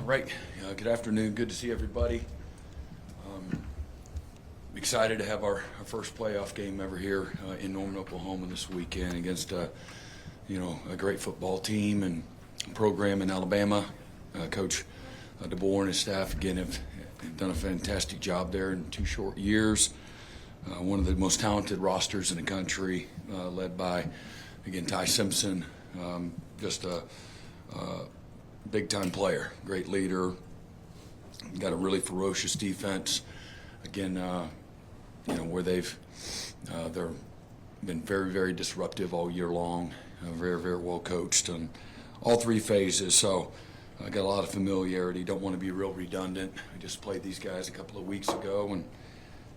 Right. Good afternoon. Good to see everybody. Excited to have our first playoff game ever here in Norman, Oklahoma this weekend against a great football team and program in Alabama. Coach DeBoer and his staff again have done a fantastic job there in 2 short years. One of the most talented rosters in the country, led by again Ty Simpson, just a big-time player, great leader. Got a really ferocious defense. Again, where they're been very, very disruptive all year long. Very, very well coached on all 3 phases. So I got a lot of familiarity. Don't want to be real redundant. I just played these guys a couple of weeks ago and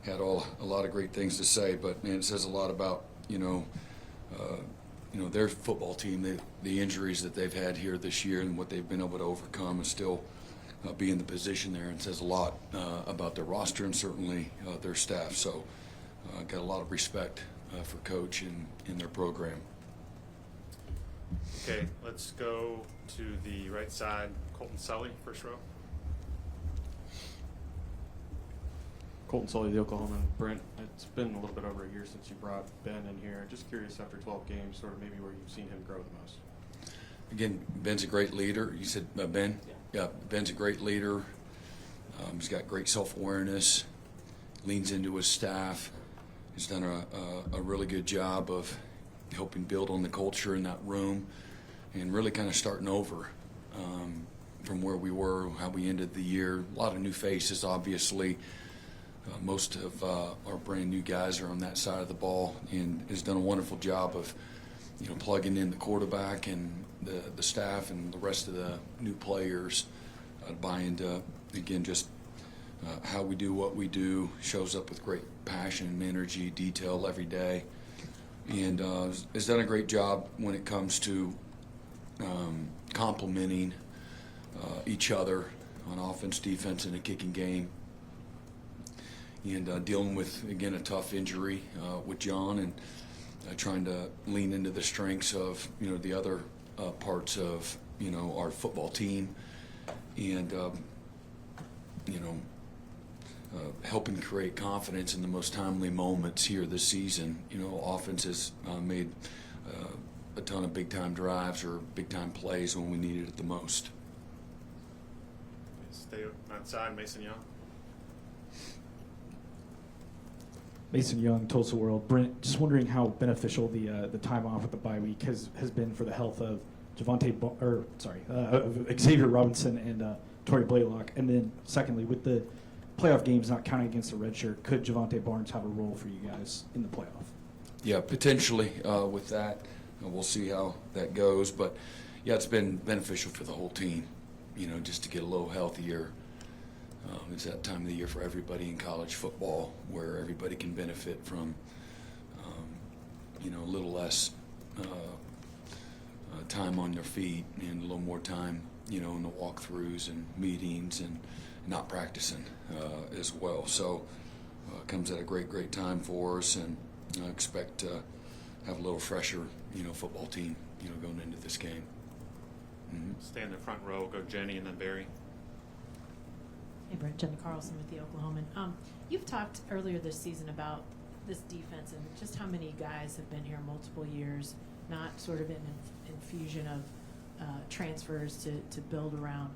had a lot of great things to say. But man, it says a lot about their football team, the injuries that they've had here this year and what they've been able to overcome and still be in the position there, and says a lot about their roster and certainly their staff. So got a lot of respect for Coach and their program. Okay, let's go to the right side. Colton Sully, first row. Colton Sully, the Oklahoma. Brent, it's been a little bit over a year since you brought Ben in here. Just curious, after 12 games, sort of maybe where you've seen him grow the most. Again, Ben's a great leader. You said Ben? Yeah, Ben's a great leader. He's got great self-awareness, leans into his staff. He's done a really good job of helping build on the culture in that room and really kind of starting over from where we were, how we ended the year. A lot of new faces, obviously. Most of our brand new guys are on that side of the ball, and has done a wonderful job of plugging in the quarterback and the staff and the rest of the new players, buy into, again, just how we do what we do. Shows up with great passion and energy, detail every day, and has done a great job when it comes to complementing each other on offense, defense, and a kicking game. And dealing with, again, a tough injury with John, and trying to lean into the strengths of, the other parts of, our football team, and, helping create confidence in the most timely moments here this season. Offense has made a ton of big-time drives or big-time plays when we needed it the most. Stay outside, Mason Young. Mason Young, Tulsa World. Brent, just wondering how beneficial the time off with the bye week has been for the health of Xavier Robinson and Torrey Blaylock. And then secondly, with the playoff games not counting against the redshirt, could Javante Barnes have a role for you guys in the playoff? Yeah, potentially with that. We'll see how that goes. But, yeah, it's been beneficial for the whole team, just to get a little healthier. It's that time of the year for everybody in college football where everybody can benefit from, a little less time on their feet and a little more time, in the walkthroughs and meetings and not practicing as well. So it comes at a great time for us, and I expect to have a little fresher, football team, going into this game. Mm-hmm. Stay in the front row. Go Jenny and then Barry. Hey, Brent, Jenny Carlson with the Oklahoman. You've talked earlier this season about this defense and just how many guys have been here multiple years, not sort of an infusion of transfers to build around.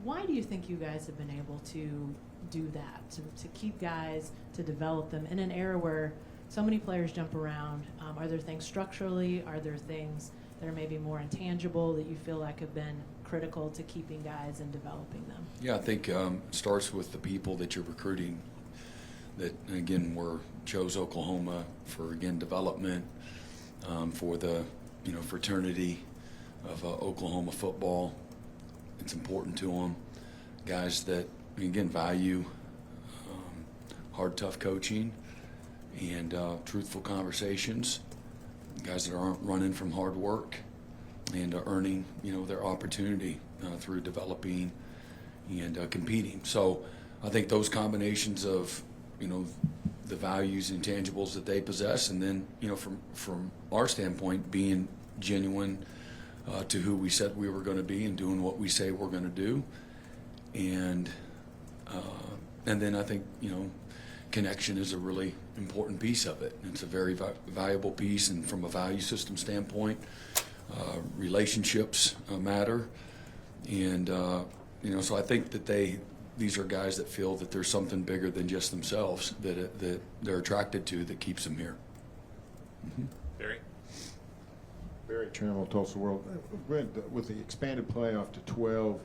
Why do you think you guys have been able to do that, to keep guys, to develop them in an era where so many players jump around? Are there things structurally? Are there things that are maybe more intangible that you feel like have been critical to keeping guys and developing them? Yeah, I think it starts with the people that you're recruiting that, again, chose Oklahoma for, again, development, for the, fraternity of Oklahoma football. It's important to them. Guys that, again, value hard, tough coaching and truthful conversations. Guys that aren't running from hard work and earning, their opportunity through developing and competing. So I think those combinations of, the values and intangibles that they possess, and then, from our standpoint, being genuine, to who we said we were going to be and doing what we say we're going to do. And then I think, connection is a really important piece of it. It's a very valuable piece, and from a value system standpoint, relationships matter. And, so I think that these are guys that feel that there's something bigger than just themselves that they're attracted to that keeps them here. Mm-hmm. Barry? Barry Trammell, Tulsa World. Brent, with the expanded playoff to 12,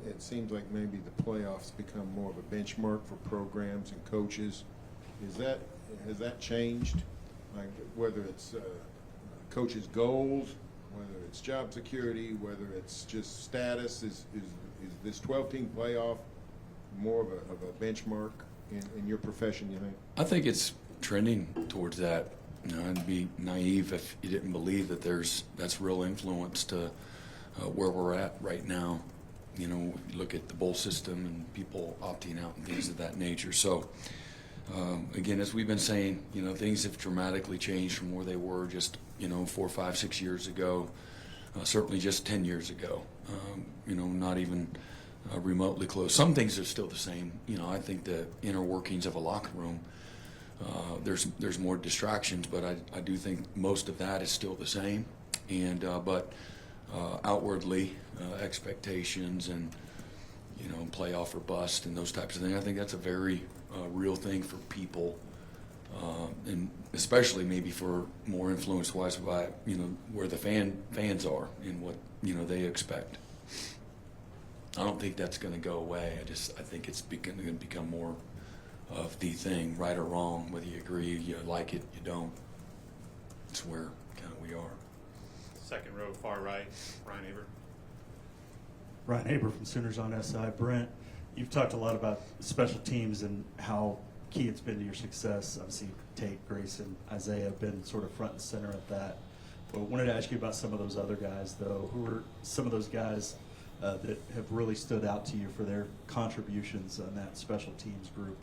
it seems like maybe the playoffs become more of a benchmark for programs and coaches. Has that changed? Like whether it's coaches' goals, whether it's job security, whether it's just status, is this 12-team playoff more of a benchmark in your profession, you think? I think it's trending towards that. I'd be naive if you didn't believe that that's real influence to where we're at right now. You look at the bowl system and people opting out and things of that nature. So, again, as we've been saying, things have dramatically changed from where they were just, 4, 5, 6 years ago. Certainly just 10 years ago. Not even remotely close. Some things are still the same. I think the inner workings of a locker room, there's more distractions, but I do think most of that is still the same. And but outwardly, expectations and playoff or bust and those types of things, I think that's a very real thing for people, and especially maybe for more influence-wise by where the fans are and what they expect. I don't think that's going to go away. I think it's going to become more of the thing, right or wrong, whether you agree, you like it, you don't. It's where kind of we are. Second row, far right, Ryan Aber. Ryan Aber from Sooners on SI. Brent, you've talked a lot about special teams and how key it's been to your success. Obviously, Tate, Grayson, Isaiah have been sort of front and center at that. But I wanted to ask you about some of those other guys, though. Who are some of those guys that have really stood out to you for their contributions on that special teams group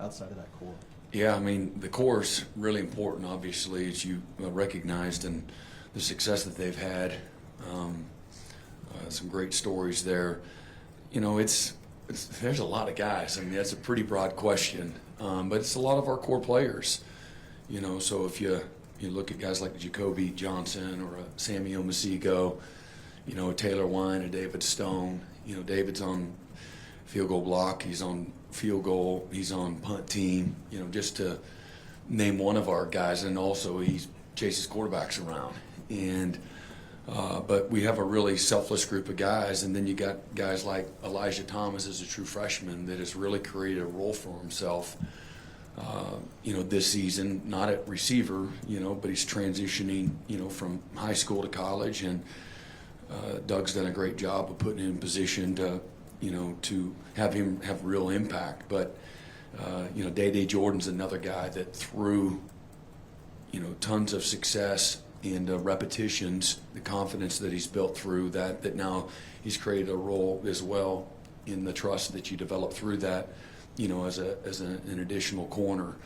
outside of that core? Yeah, the core is really important, obviously, as you recognized, and the success that they've had. Some great stories there. There's a lot of guys. That's a pretty broad question, but it's a lot of our core players. So if you look at guys like Jacoby Johnson or Sammy Omasigo, Taylor Wine and David Stone. David's on field goal block. He's on field goal. He's on punt team. Just to name one of our guys, and also he chases quarterbacks around. And but we have a really selfless group of guys, and then you got guys like Elijah Thomas as a true freshman that has really created a role for himself. This season, not at receiver, but he's transitioning, from high school to college, and Doug's done a great job of putting him in position to, to have him have real impact. But, Day Jordan's another guy that through, tons of success and repetitions, the confidence that he's built through that now he's created a role as well in the trust that you develop through that, as an additional corner.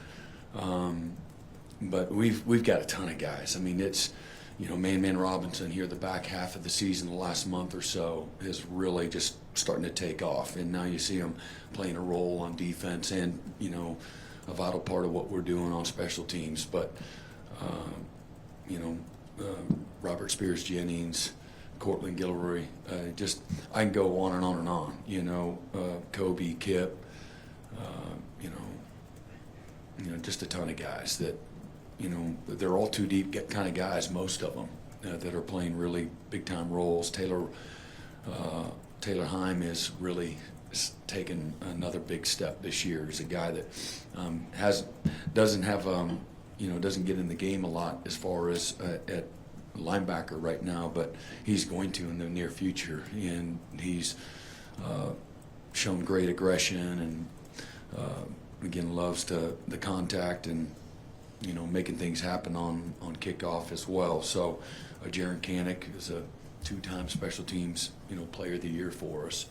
But we've got a ton of guys. It's, Man Robinson here the back half of the season, the last month or so, is really just starting to take off. And now you see him playing a role on defense and, a vital part of what we're doing on special teams. But, Robert Spears Jennings, Cortland Gilroy, I can go on and on and on. Kobe, Kip, just a ton of guys that, they're all too deep kind of guys, most of them, that are playing really big-time roles. Taylor Heim is really taken another big step this year. He's a guy that doesn't get in the game a lot as far as at linebacker right now, but he's going to in the near future, and he's shown great aggression and again loves the contact and making things happen on kickoff as well. So Jaron Kanik is a two-time special teams player of the year for us,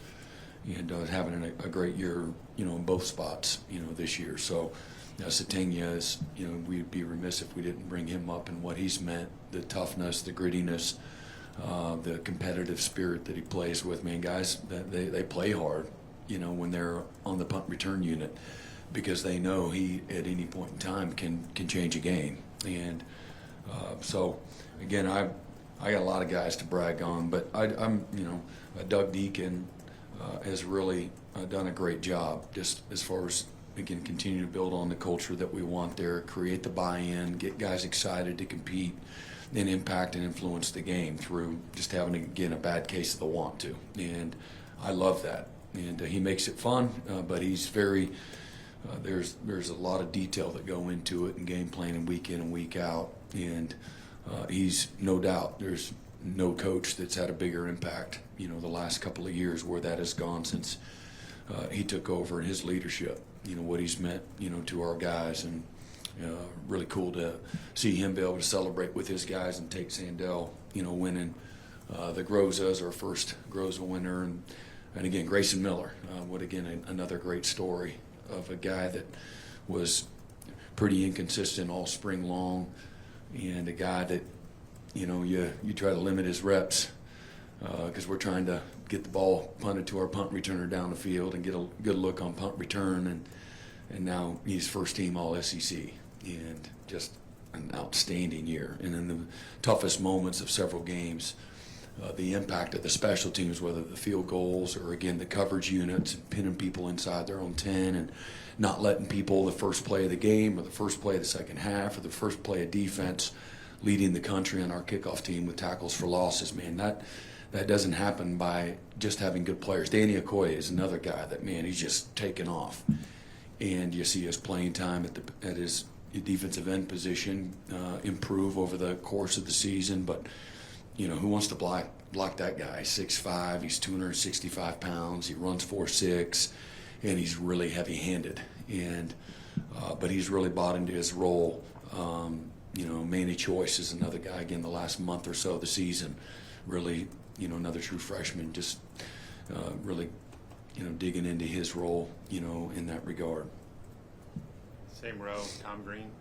and having a great year in both spots this year. So Satania is we'd be remiss if we didn't bring him up and what he's meant, the toughness, the grittiness, the competitive spirit that he plays with. Man, guys, they play hard, when they're on the punt return unit, because they know he at any point in time can change a game. And so again, I got a lot of guys to brag on, but I'm Doug Deacon has really done a great job, just as far as, again, continue to build on the culture that we want there, create the buy-in, get guys excited to compete, and impact and influence the game through just having, again, a bad case of the want to. And I love that. And he makes it fun, but he's very there's a lot of detail that go into it, and game planning week in and week out. And he's, no doubt, there's no coach that's had a bigger impact, the last couple of years where that has gone since he took over, in his leadership, what he's meant, to our guys. And really cool to see him be able to celebrate with his guys and take Sandell, winning the Grozas, our first Groza winner. And again, Grayson Miller, another great story of a guy that was pretty inconsistent all spring long, and a guy that, you try to limit his reps because we're trying to get the ball punted to our punt returner down the field and get a good look on punt return. And now he's first team all SEC, and just an outstanding year. And in the toughest moments of several games, the impact of the special teams, whether the field goals or, again, the coverage units, and pinning people inside their own 10 and not letting people the first play of the game or the first play of the second half or the first play of defense, leading the country on our kickoff team with tackles for losses. Man, that doesn't happen by just having good players. Danny Okoye is another guy that, man, he's just taken off. And you see his playing time at his defensive end position improve over the course of the season. But, who wants to block that guy? 6'5", he's 265 pounds, he runs 4.6, and he's really heavy-handed. And but he's really bought into his role. Manny Choice is another guy, again, the last month or so of the season, really, another true freshman, just really, digging into his role, in that regard. Same row, Tom Green.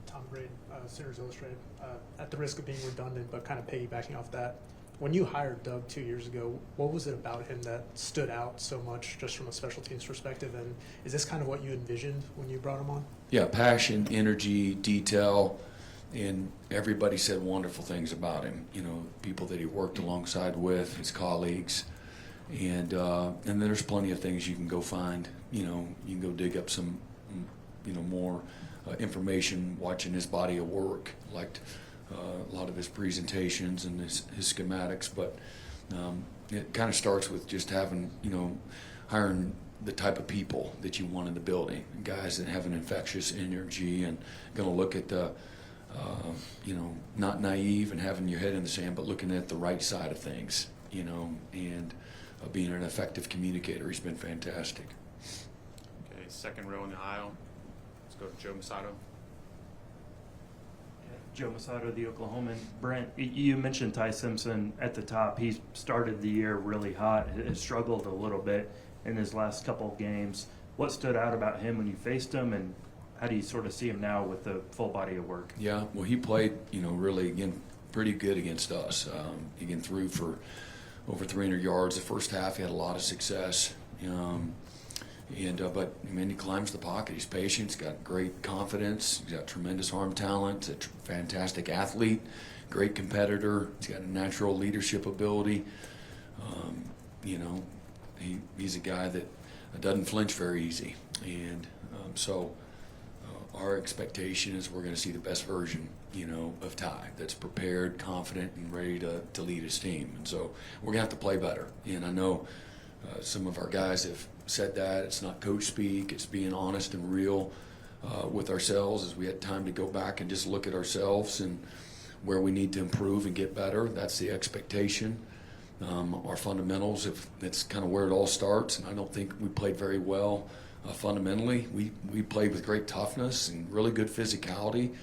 Tom Green, Sooners Illustrated. At the risk of being redundant, but kind of piggybacking off that, when you hired Doug 2 years ago, what was it about him that stood out so much just from a special teams perspective? And is this kind of what you envisioned when you brought him on? Yeah, passion, energy, detail, and everybody said wonderful things about him. People that he worked alongside with, his colleagues. And then there's plenty of things you can go find. You can go dig up some, more information, watching his body of work. Liked a lot of his presentations and his schematics, but it kind of starts with just having, hiring the type of people that you want in the building, guys that have an infectious energy and going to look at the, not naive and having your head in the sand, but looking at the right side of things, and being an effective communicator. He's been fantastic. Okay, second row in the aisle. Let's go to Joe Masato. Joe Masato, the Oklahoman. Brent, you mentioned Ty Simpson at the top. He started the year really hot, has struggled a little bit in his last couple of games. What stood out about him when you faced him, and how do you sort of see him now with the full body of work? Yeah, well, he played, really, again, pretty good against us. Again, threw for over 300 yards the first half. He had a lot of success. But he climbs the pocket. He's patient. He's got great confidence. He's got tremendous arm talent. He's a fantastic athlete, great competitor. He's got a natural leadership ability. He's a guy that doesn't flinch very easy. And so our expectation is we're going to see the best version, of Ty, that's prepared, confident, and ready to lead his team. And so we're going to have to play better. And I know some of our guys have said that. It's not coach speak. It's being honest and real with ourselves as we had time to go back and just look at ourselves and where we need to improve and get better. That's the expectation. Our fundamentals, that's kind of where it all starts, and I don't think we played very well fundamentally. We played with great toughness and really good physicality.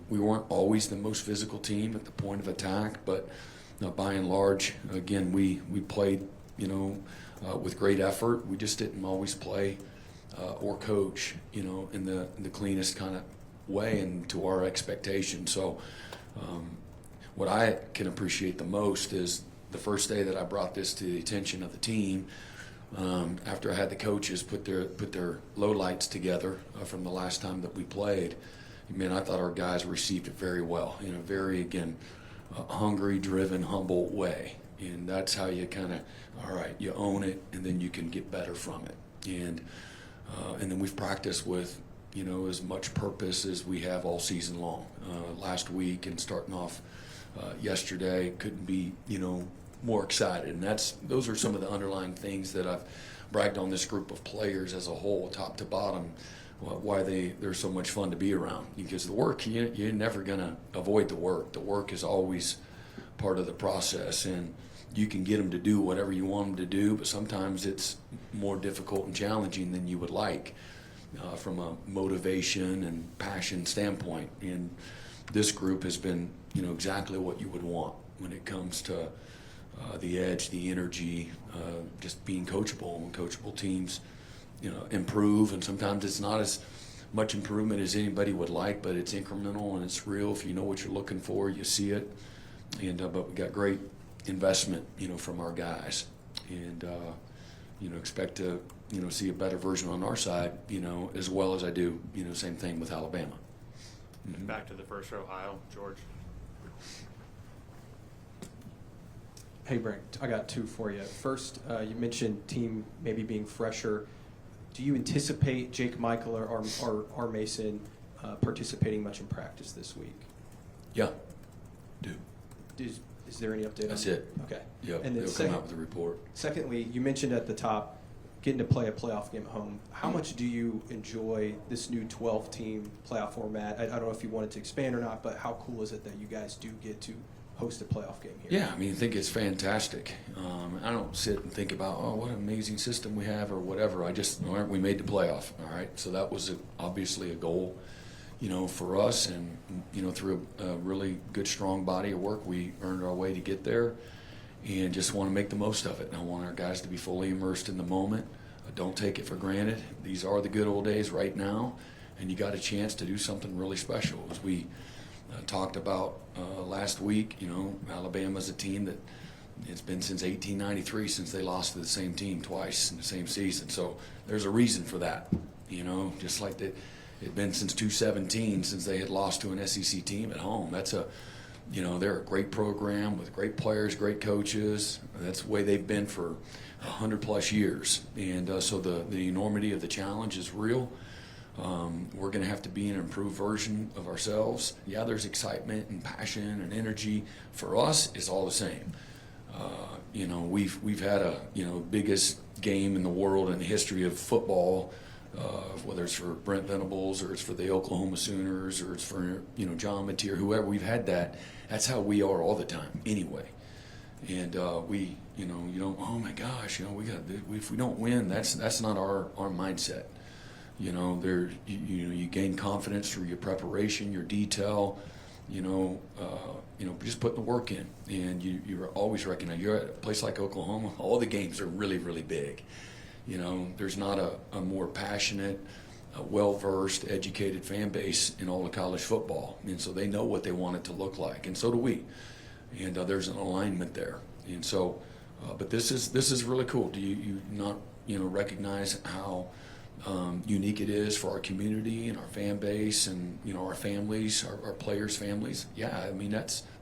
We weren't always the most physical team at the point of attack, but by and large, again, we played, with great effort. We just didn't always play or coach, in the cleanest kind of way and to our expectations. So What I can appreciate the most is the first day that I brought this to the attention of the team, after I had the coaches put their lowlights together from the last time that we played. Man, I thought our guys received it very well in a very, again, hungry, driven, humble way. And that's how you kind of, all right, you own it, and then you can get better from it. And then we've practiced with, as much purpose as we have all season long. Last week and starting off yesterday, couldn't be, more excited. And those are some of the underlying things that I've bragged on this group of players as a whole, top to bottom, why they're so much fun to be around. Because the work, you're never going to avoid the work. The work is always part of the process, and you can get them to do whatever you want them to do, but sometimes it's more difficult and challenging than you would like from a motivation and passion standpoint. And this group has been, exactly what you would want when it comes to the edge, the energy, just being coachable. When coachable teams, improve, and sometimes it's not as much improvement as anybody would like, but it's incremental and it's real. If you know what you're looking for, you see it. And but we got great investment, from our guys, and expect to, see a better version on our side, as well as I do, same thing with Alabama. Mm-hmm. Back to the first row aisle, George. Hey, Brent, I got two for you. First, you mentioned team maybe being fresher. Do you anticipate Jake Michael or Mason participating much in practice this week? Yeah, do. Is there any update That's on it. Okay. Yeah, And then they'll come out with a report. Secondly, you mentioned at the top getting to play a playoff game at home. How much do you enjoy this new 12-team playoff format? I don't know if you wanted to expand or not, but how cool is it that you guys do get to host a playoff game here? Yeah, I think it's fantastic. I don't sit and think about, what an amazing system we have or whatever. I just, all right, we made the playoff, all right? So that was obviously a goal, for us. And, through a really good, strong body of work, we earned our way to get there and just want to make the most of it. And I want our guys to be fully immersed in the moment. Don't take it for granted. These are the good old days right now, and you got a chance to do something really special. As we talked about last week, Alabama's a team that it's been since 1893 since they lost to the same team twice in the same season. So there's a reason for that, just like that it'd been since 2017 since they had lost to an SEC team at home. That's they're a great program with great players, great coaches. That's the way they've been for 100+ years. And so the enormity of the challenge is real. We're going to have to be an improved version of ourselves. Yeah, there's excitement and passion and energy. For us, it's all the same. We've had a biggest game in the world in the history of football, whether it's for Brent Venables or it's for the Oklahoma Sooners or it's for John Mateer, whoever. We've had that. That's how we are all the time, anyway. And we, you don't. Oh my gosh, we got. If we don't win, that's not our mindset. You gain confidence through your preparation, your detail, just putting the work in. And you're always recognized. You're at a place like Oklahoma, all the games are really, really big. There's not a more passionate, well-versed, educated fan base in all of college football. And so they know what they want it to look like, and so do we. And there's an alignment there. And so, but this is really cool. Do you not, recognize how unique it is for our community and our fan base and our families, our players' families? Yeah,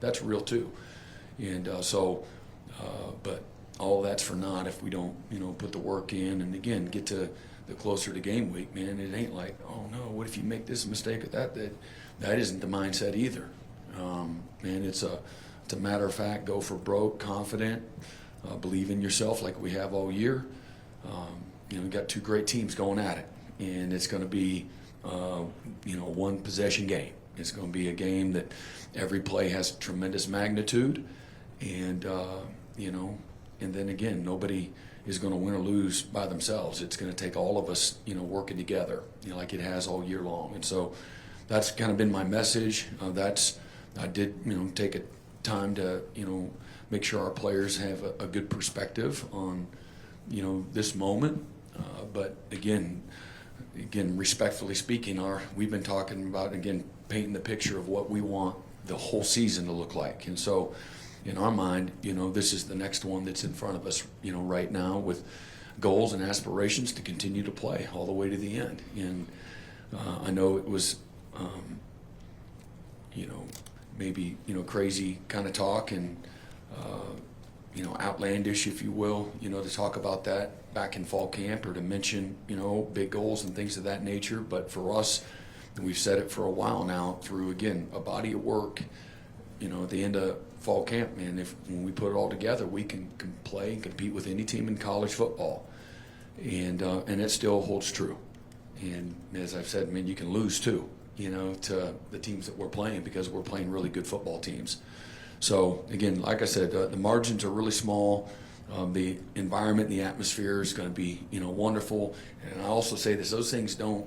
that's real too. And but all that's for naught if we don't put the work in. And again, get to the closer to game week, man. It ain't like, oh no, what if you make this mistake or that isn't the mindset either. Man, it's a matter of fact, go for broke, confident, believe in yourself like we have all year. We've got two great teams going at it, and it's going to be, one possession game. It's going to be a game that every play has tremendous magnitude, and and then again, nobody is going to win or lose by themselves. It's going to take all of us, working together, like it has all year long. And so that's kind of been my message. I did, take a time to, make sure our players have a good perspective on, this moment. But again, respectfully speaking, we've been talking about, again, painting the picture of what we want the whole season to look like. And so in our mind, this is the next one that's in front of us, right now, with goals and aspirations to continue to play all the way to the end. And I know it was, maybe, crazy kind of talk and, outlandish, if you will, to talk about that back in fall camp or to mention, big goals and things of that nature. But for us, and we've said it for a while now through, again, a body of work, at the end of fall camp, man, when we put it all together, we can play and compete with any team in college football. And it still holds true. And as I've said, man, you can lose too, to the teams that we're playing because we're playing really good football teams. So, again, like I said, the margins are really small. The environment and the atmosphere is going to be, wonderful. And I also say this, those things don't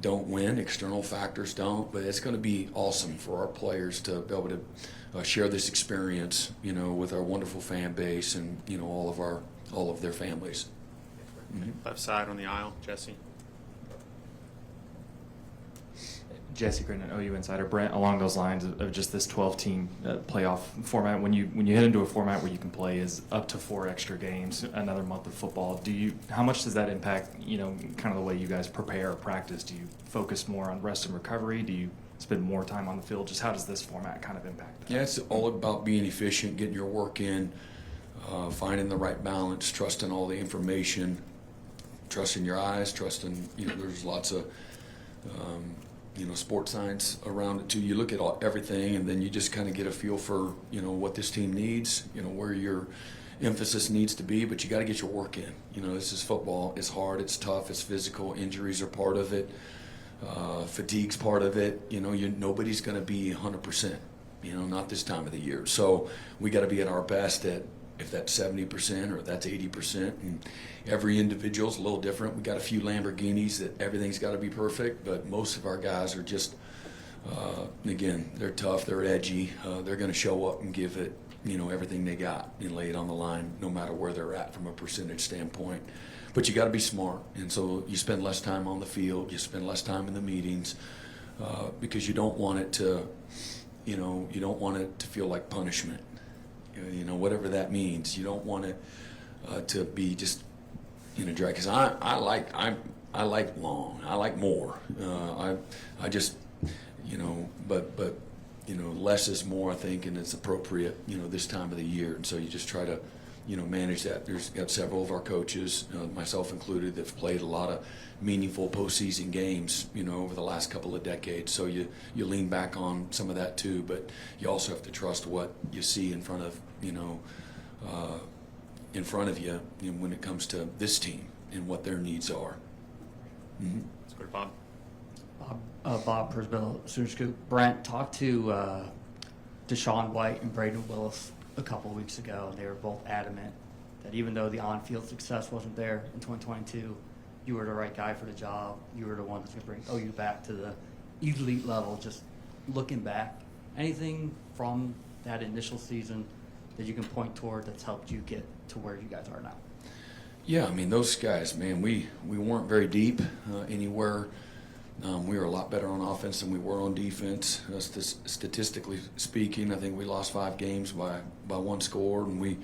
win, external factors don't, but it's going to be awesome for our players to be able to share this experience, with our wonderful fan base and, all of their families. Mm-hmm. Left side on the aisle, Jesse. Jesse Grin, OU Insider. Brent, along those lines of just this 12-team playoff format, when you head into a format where you can play is up to 4 extra games, another month of football, how much does that impact, kind of the way you guys prepare or practice? Do you focus more on rest and recovery? Do you spend more time on the field? Just how does this format kind of impact that? Yeah, it's all about being efficient, getting your work in, finding the right balance, trusting all the information, trusting your eyes, trusting, there's lots of sports science around it too. You look at everything, and then you just kind of get a feel for, what this team needs, where your emphasis needs to be, but you got to get your work in. This is football. It's hard. It's tough. It's physical. Injuries are part of it. Fatigue's part of it. Nobody's going to be 100%, not this time of the year. So we got to be at our best at, if that's 70% or that's 80%, and every individual's a little different. We got a few Lamborghinis that everything's got to be perfect, but most of our guys are just, again, they're tough, they're edgy, they're going to show up and give it, everything they got and lay it on the line, no matter where they're at from a percentage standpoint. But you got to be smart, and so you spend less time on the field, you spend less time in the meetings, because you don't want it to, you don't want it to feel like punishment. Whatever that means. You don't want it to be just drag. Because I like long. I like more. I just but less is more, I think, and it's appropriate this time of the year. And so you just try to manage that. There's got several of our coaches, myself included, that've played a lot of meaningful postseason games, over the last couple of decades. So you lean back on some of that too, but you also have to trust what you see in front of you, when it comes to this team and what their needs are. Mm-hmm. Let's go to Bob. Bob Persbill, Sooner Scoop. Brent, talked to Deshaun White and Braden Willis a couple of weeks ago, and they were both adamant that even though the on-field success wasn't there in 2022, you were the right guy for the job. You were the one that's going to bring OU back to the elite level. Just looking back, anything from that initial season that you can point toward that's helped you get to where you guys are now? Yeah, I mean, those guys, man, we weren't very deep anywhere. We were a lot better on offense than we were on defense. Statistically speaking, I think we lost 5 games by 1 score, and we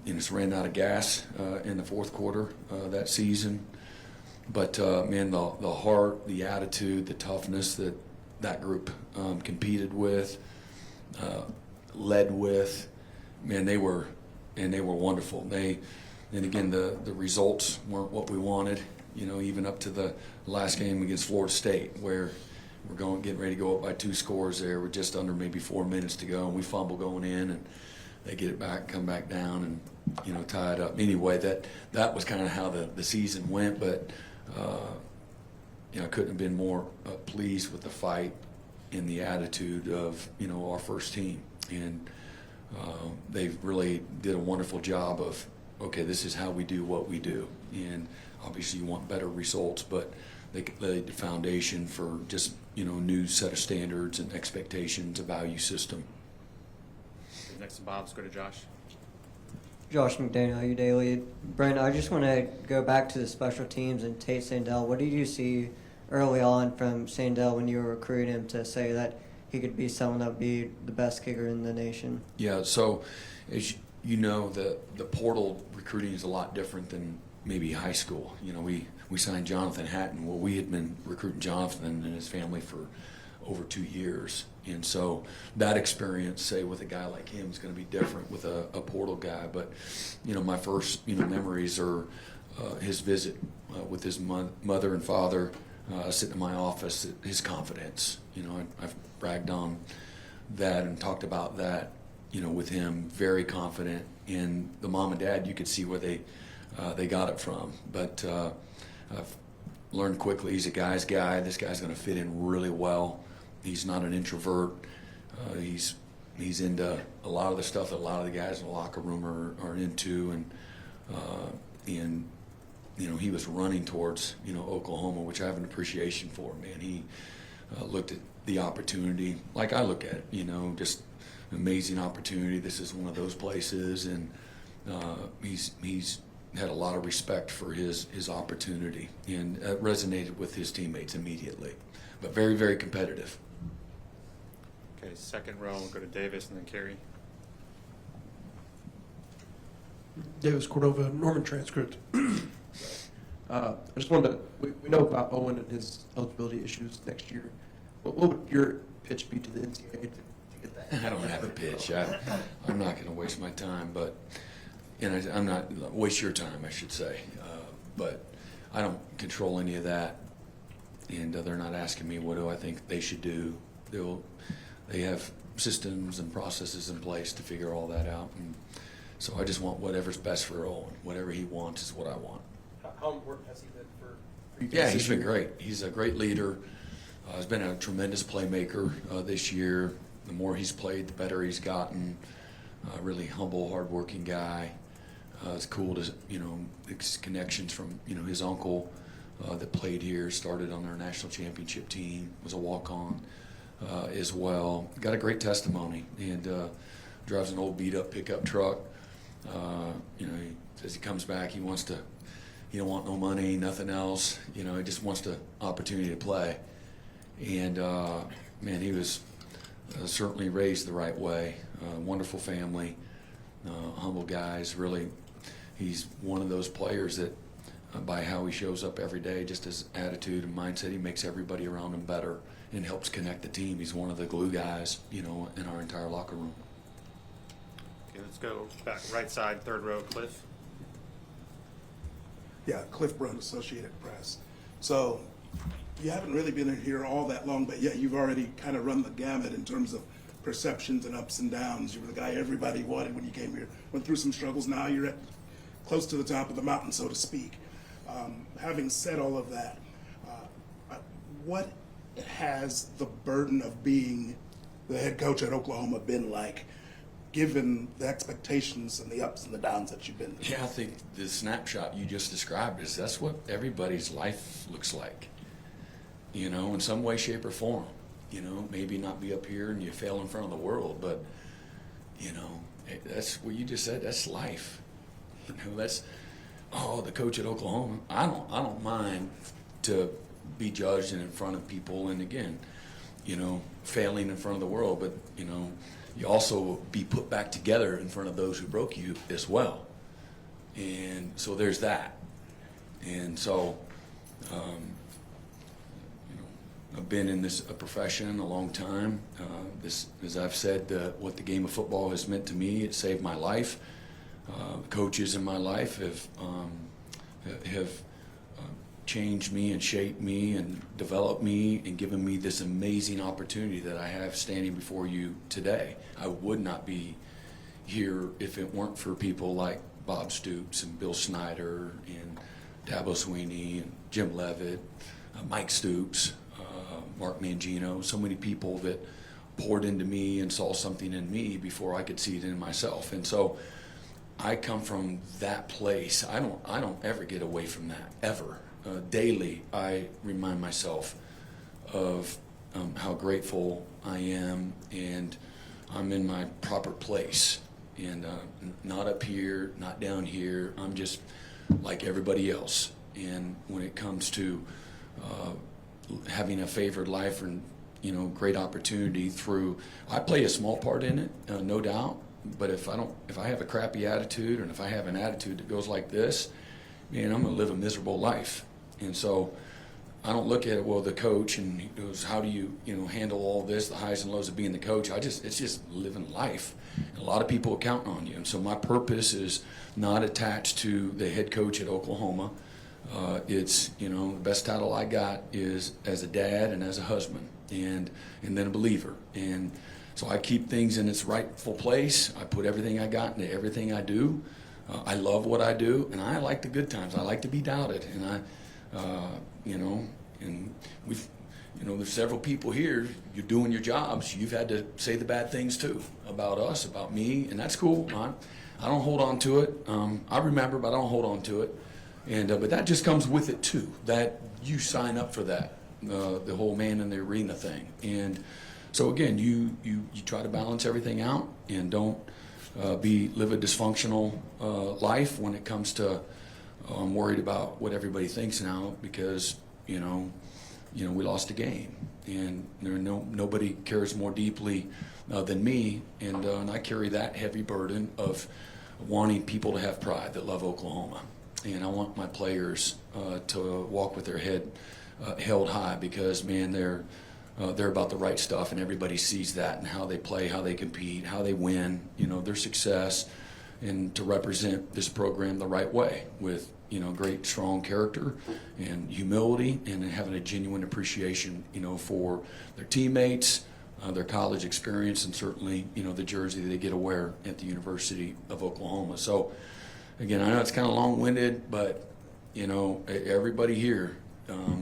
just ran out of gas in the fourth quarter that season. But man, the heart, the attitude, the toughness that group competed with, led with, man, they were wonderful. And again, the results weren't what we wanted. Even up to the last game against Florida State, where we're getting ready to go up by 2 scores there with just under maybe 4 minutes to go, and we fumble going in, and they get it back, come back down, and tie it up. Anyway, that was kind of how the season went, but I couldn't have been more pleased with the fight and the attitude of our first team, and they really did a wonderful job of, okay, this is how we do what we do, and obviously you want better results, but they laid the foundation for just new set of standards and expectations, a value system. Next to Bob, let's go to Josh. Josh McDaniel, OU Daily. Brent, I just want to go back to the special teams and Tate Sandell. What did you see early on from Sandell when you were recruiting him to say that he could be someone that would be the best kicker in the nation. Yeah, so as you know, the portal recruiting is a lot different than maybe high school. You know, we signed Jonathan Hatton. Well, we had been recruiting Jonathan and his family for over 2 years. And so that experience, say, with a guy like him is going to be different with a portal guy. But, you know, my first, memories are his visit with his mother and father sitting in my office, his confidence. You know, I've bragged on that and talked about that, with him, very confident. And the mom and dad, you could see where they got it from. But I've learned quickly he's a guy's guy. This guy's going to fit in really well. He's not an introvert. He's into a lot of the stuff that a lot of the guys in the locker room are into, and he was running towards Oklahoma, which I have an appreciation for. Man, he looked at the opportunity like I look at it. Just an amazing opportunity. This is one of those places, and he's had a lot of respect for his opportunity, and it resonated with his teammates immediately. But very, very competitive. Okay, second row, we'll go to Davis and then Carey. Davis Cordova, Norman transcript. I just wanted to, we know about Owen and his eligibility issues next year. What would your pitch be to the NCAA to get that? I don't have a pitch. I'm not going to waste my time, I'm not waste your time, I should say. But I don't control any of that, and they're not asking me what do I think they should do. They have systems and processes in place to figure all that out, and so I just want whatever's best for Owen. Whatever he wants is what I want. How important has he been for you guys? Yeah, he's been great. He's a great leader. He's been a tremendous playmaker this year. The more he's played, the better he's gotten. Really humble, hardworking guy. It's cool to, his connections from, his uncle that played here, started on our national championship team, was a walk-on as well. Got a great testimony, and drives an old beat-up pickup truck. He says he comes back, he don't want no money, nothing else. He just wants the opportunity to play. And, man, he was certainly raised the right way. Wonderful family, humble guys. Really, he's one of those players that, by how he shows up every day, just his attitude and mindset, he makes everybody around him better and helps connect the team. He's one of the glue guys, in our entire locker room. Okay, let's go back right side, third row, Cliff. Yeah, Cliff Brunt, Associated Press. So you haven't really been in here all that long, but yet you've already kind of run the gamut in terms of perceptions and ups and downs. You were the guy everybody wanted when you came here. Went through some struggles. Now you're close to the top of the mountain, so to speak. Having said all of that, what has the burden of being the head coach at Oklahoma been like, given the expectations and the ups and the downs that you've been through? Yeah, I think the snapshot you just described that's what everybody's life looks like, in some way, shape, or form. Maybe not be up here and you fail in front of the world, but, that's what you just said, that's life. That's, the coach at Oklahoma. I don't mind to be judged and in front of people, and again, failing in front of the world, but, you also be put back together in front of those who broke you as well. And so there's that. And so, I've been in this profession a long time. As I've said, what the game of football has meant to me, it saved my life. Coaches in my life have changed me and shaped me and developed me and given me this amazing opportunity that I have standing before you today. I would not be here if it weren't for people like Bob Stoops and Bill Snyder and Dabo Sweeney and Jim Levitt, Mike Stoops, Mark Mangino, so many people that poured into me and saw something in me before I could see it in myself. And so I come from that place. I don't ever get away from that, ever. Daily, I remind myself of how grateful I am, and I'm in my proper place, and not up here, not down here. I'm just like everybody else. And when it comes to having a favored life and great opportunity through. I play a small part in it, no doubt. But if I have a crappy attitude, and if I have an attitude that goes like this, man, I'm going to live a miserable life. And so I don't look at it, well, the coach, and he goes, how do you handle all this, the highs and lows of being the coach? It's just living life. And a lot of people are counting on you. And so my purpose is not attached to the head coach at Oklahoma. It's, the best title I got is as a dad and as a husband, and then a believer. And so I keep things in its rightful place. I put everything I got into everything I do. I love what I do, and I like the good times. I like to be doubted, and and we've, there's several people here. You're doing your jobs. You've had to say the bad things too about us, about me, and that's cool. I don't hold on to it. I remember, but I don't hold on to it. And but that just comes with it too. That you sign up for that, the whole man in the arena thing. And so again, you try to balance everything out, and don't live a dysfunctional life when it comes to worried about what everybody thinks now, because we lost a game, and nobody cares more deeply than me, and I carry that heavy burden of wanting people to have pride that love Oklahoma. And I want my players to walk with their head held high, because, man, they're about the right stuff, and everybody sees that, and how they play, how they compete, how they win, their success, and to represent this program the right way with, great, strong character and humility, and having a genuine appreciation, for their teammates, their college experience, and certainly, the jersey they get to wear at the University of Oklahoma. So, again, I know it's kind of long-winded, but, everybody here,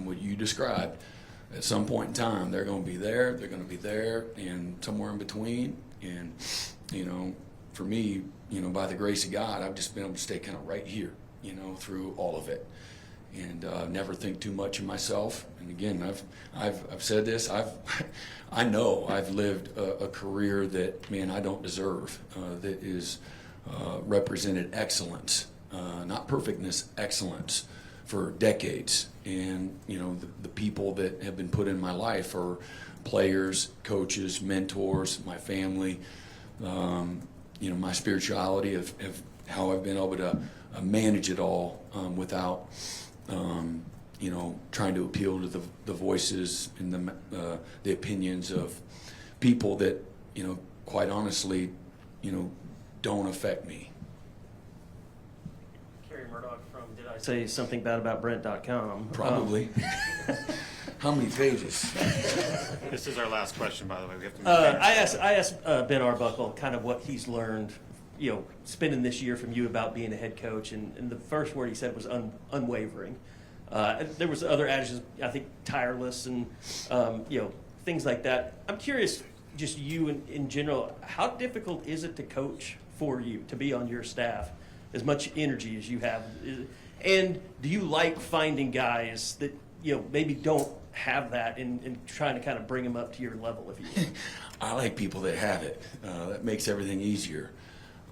what you described, at some point in time, they're going to be there, and somewhere in between. And, for me, by the grace of God, I've just been able to stay kind of right here, through all of it, and never think too much of myself. And again, I've said this, I know I've lived a career that, man, I don't deserve, that is represented excellence, not perfectness, excellence, for decades. And the people that have been put in my life are players, coaches, mentors, my family, my spirituality of how I've been able to manage it all without trying to appeal to the voices and the opinions of people that quite honestly don't affect me. Did I say something bad about Brent.com? Probably. How many pages? This is our last question, by the way. We have to I asked Ben Arbuckle kind of what he's learned, spending this year from you about being a head coach, and the first word he said was unwavering. There was other adages, I think, tireless and things like that. I'm curious, just you in general, how difficult is it to coach for you, to be on your staff, as much energy as you have? And do you like finding guys that maybe don't have that, and trying to kind of bring them up to your level, if you will? I like people that have it. That makes everything easier.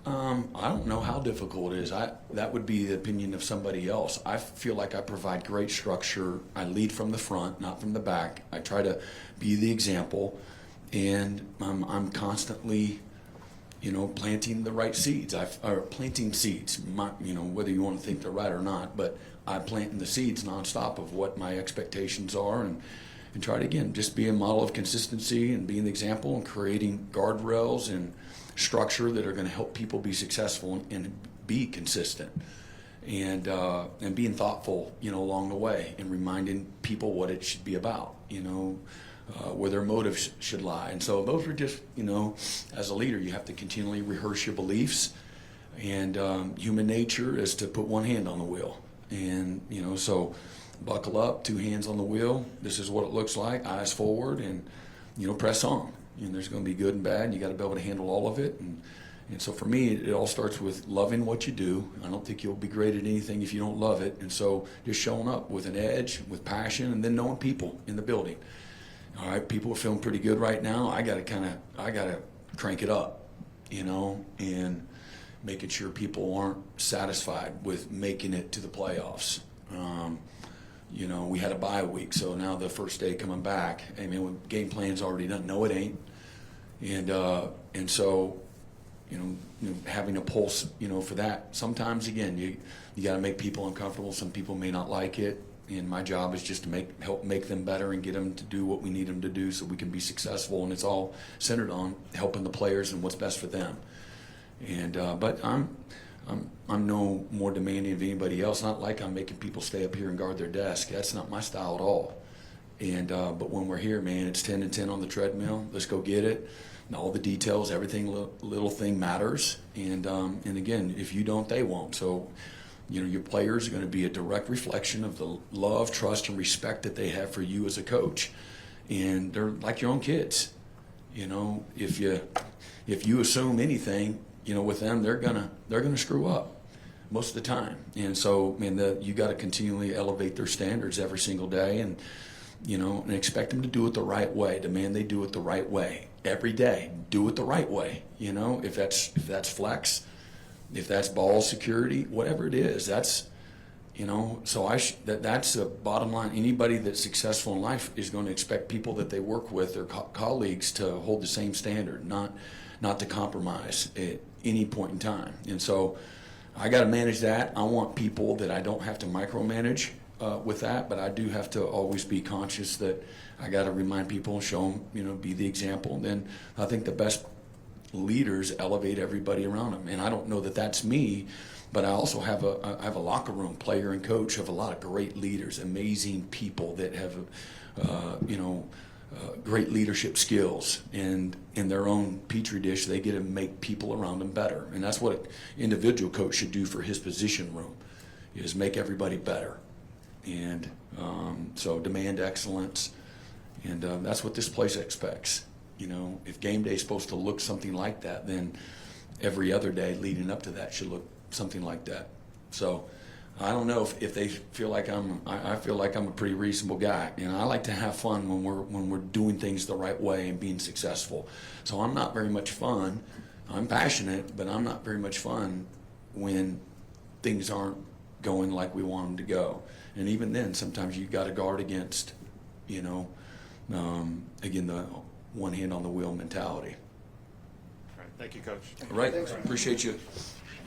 I don't know how difficult it is. That would be the opinion of somebody else. I feel like I provide great structure. I lead from the front, not from the back. I try to be the example, and I'm constantly planting the right seeds. Planting seeds, whether you want to think they're right or not, but I'm planting the seeds nonstop of what my expectations are, and try to, again, just be a model of consistency and being the example, and creating guardrails and structure that are going to help people be successful and be consistent, and being thoughtful, along the way, and reminding people what it should be about, where their motives should lie. And so those are just, as a leader, you have to continually rehearse your beliefs, and human nature is to put one hand on the wheel. And, so buckle up, two hands on the wheel. This is what it looks like, eyes forward, and, press on. There's going to be good and bad, and you got to be able to handle all of it. And so for me, it all starts with loving what you do. I don't think you'll be great at anything if you don't love it. And so just showing up with an edge, with passion, and then knowing people in the building. All right, people are feeling pretty good right now. I got to crank it up, and making sure people aren't satisfied with making it to the playoffs. You know, we had a bye week, so now the first day coming back, I mean, when game plan's already done. No, it ain't. And so, you know, having a pulse, you know, for that. Sometimes, again, you got to make people uncomfortable. Some people may not like it, and my job is just to help make them better and get them to do what we need them to do so we can be successful. And it's all centered on helping the players and what's best for them. And but I'm no more demanding of anybody else. Not like I'm making people stay up here and guard their desk. That's not my style at all. And but when we're here, man, it's 10 and 10 on the treadmill. Let's go get it. And all the details, everything, little thing matters. And again, if you don't, they won't. So, you know, your players are going to be a direct reflection of the love, trust, and respect that they have for you as a coach. And they're like your own kids. You know, if you assume anything, you know, with them, they're gonna screw up most of the time. And so, you got to continually elevate their standards every single day, and you know, and expect them to do it the right way. Demand they do it the right way every day. Do it the right way. You know, if that's flex, if that's ball security, whatever it is, that's, you know. So that's a bottom line. Anybody that's successful in life is going to expect people that they work with, their colleagues, to hold the same standard, not to compromise at any point in time. And so I got to manage that. I want people that I don't have to micromanage with that, but I do have to always be conscious that I got to remind people and show them, you know, be the example. And then I think the best leaders elevate everybody around them. And I don't know that that's me, but I also have a locker room, player and coach, of a lot of great leaders, amazing people that have, great leadership skills, and in their own petri dish, they get to make people around them better. And that's what an individual coach should do for his position room, is make everybody better. And so demand excellence, and that's what this place expects. You know, if game day is supposed to look something like that, then every other day leading up to that should look something like that. So I don't know if they feel like I feel like I'm a pretty reasonable guy, and I like to have fun when we're doing things the right way and being successful. So I'm not very much fun. I'm passionate, but I'm not very much fun when things aren't going like we want them to go. And even then, sometimes you got to guard against, you know, again, the one hand on the wheel mentality. All right. Thank you, Coach. All right. Appreciate you.